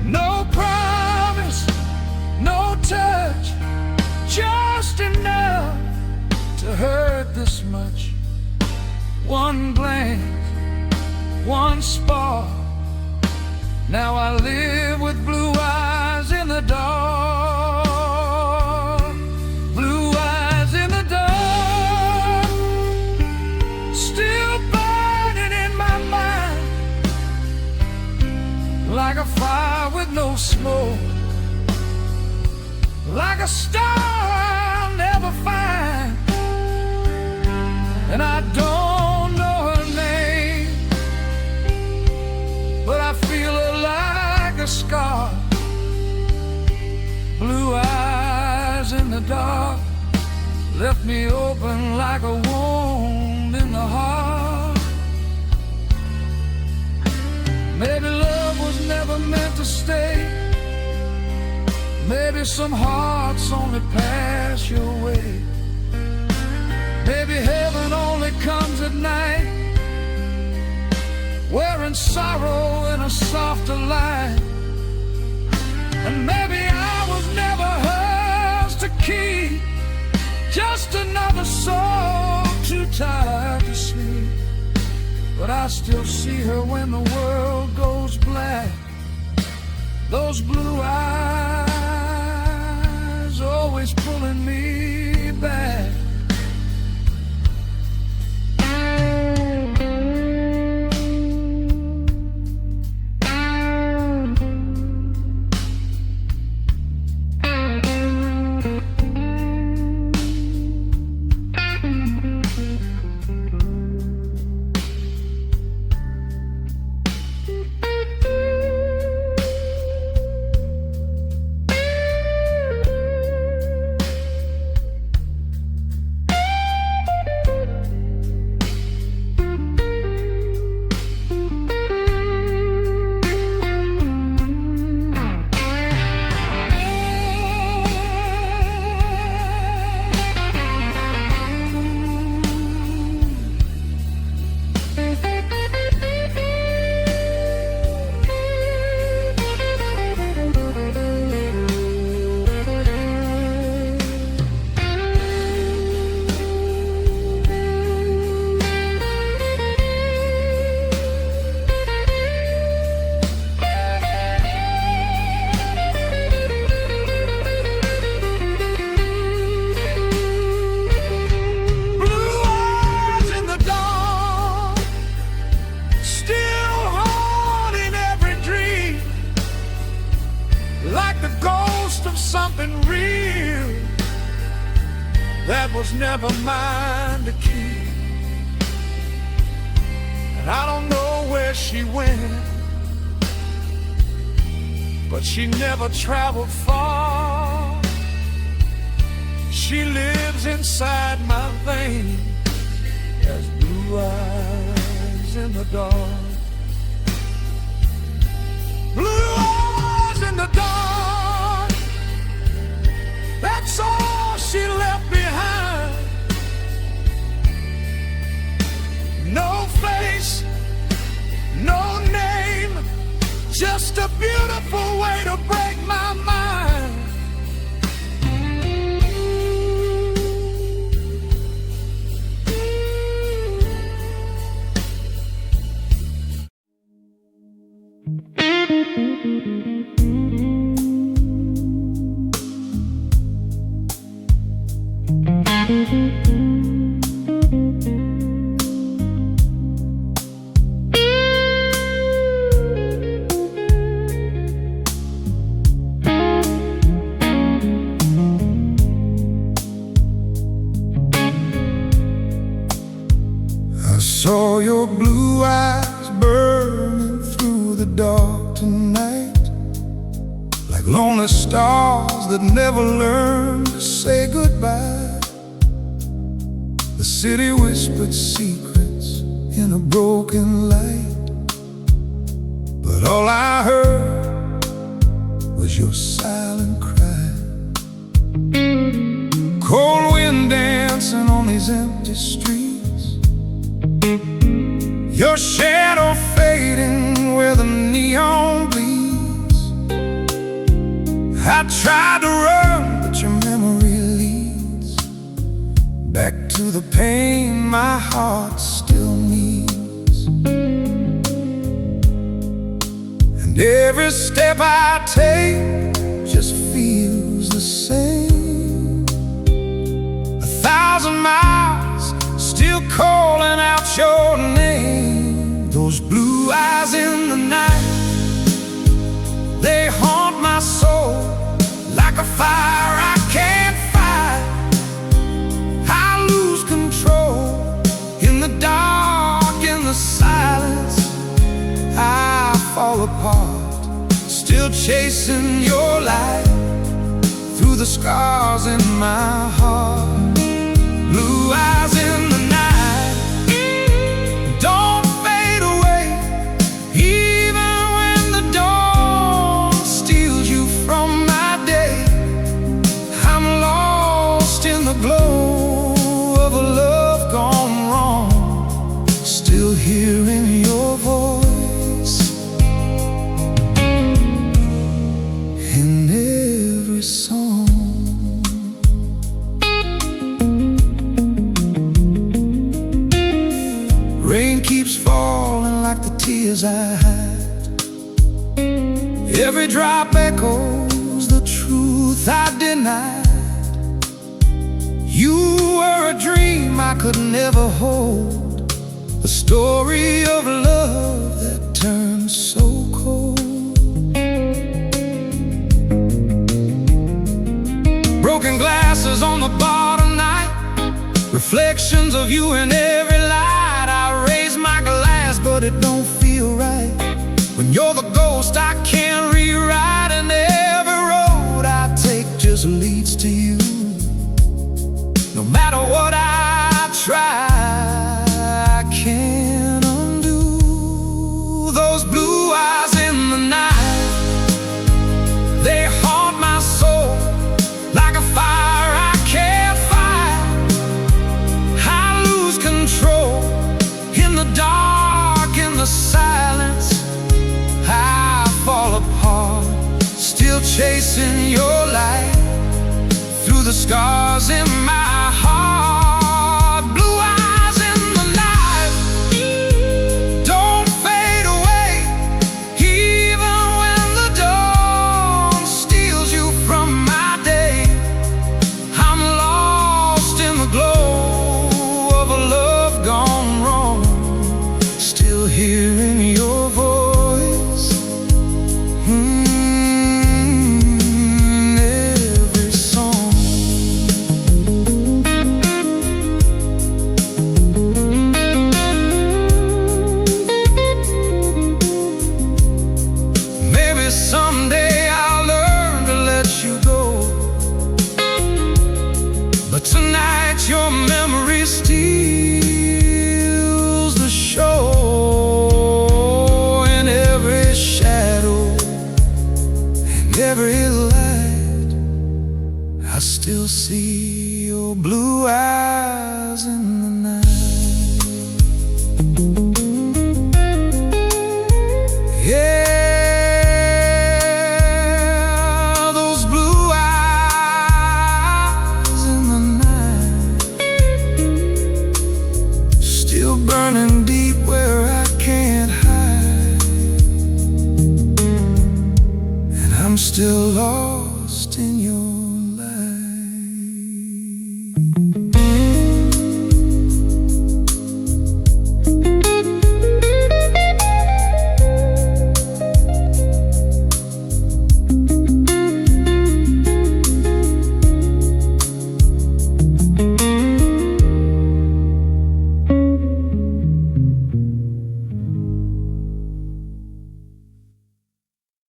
No promise, no touch, just enough to hurt this much. One glance, one spark. Now I live with blue eyes in the dark. Blue eyes in the dark, still burning in my mind, like a fire with no smoke, like a star I'll never find. And I don't know her name, but I feel her like a scar. Blue eyes in the dark left me open like a wound in the heart. Maybe love was never meant to stay. Maybe some hearts only pass your way. Maybe heaven only comes at night, wearing sorrow in a softer light. And maybe I was never hers to keep, just another soul too tired to sleep. But I still see her when the world goes black. Those blue eyes always pulling me back. Something real that was never mine to keep. And I don't know where she went, but she never traveled far. She lives inside my veins as blue eyes in the dark. Blue eyes in the dark, that's all she left behind. No face, no name, just a beautiful way to break my mind. saw your blue eyes burning through the dark tonight, like lonely stars that never learn to say goodbye. The city whispered secrets in a broken light, but all I heard was your silent cry. Cold wind dancing on these empty streets, your shadow fading where the neon bleeds. I tried to run, but your memory leads back to the pain my heart still needs. And every step I take just feels the same. 1,000 miles still calling out your name. Those blue eyes in the night, they haunt my soul like a fire I can't fight. I lose control in the dark, in the silence. I fall apart, still chasing your light through the scars in my heart. Blue eyes in the night don't fade away, even when the dawn steals you from my day. I'm lost in the glow of a love gone wrong, still hearing your voice in every song. Rain keeps falling like the tears I hide. Every drop echoes the truth I denied. You were a dream I could never hold, a story of love that turned so cold. Broken glasses on the bar tonight, reflections of you in every light. I raise my glass, but it don't feel right when you're the ghost I can't rewrite. And every road I take just leads to you. No matter what I try, I can't undo those blue eyes in the night. They haunt my soul like a fire I can't fight. I lose control in the dark, in the silence. I fall apart, still chasing your light through the scars in my heart. Blue eyes in the night don't fade away, even when the dawn steals you from my day. I'm lost in the glow of a love gone wrong, still hearing your voice in every song. Maybe someday I'll learn to let you go, but tonight your memory steals the show. In every shadow and every light, I still see your blue eyes in the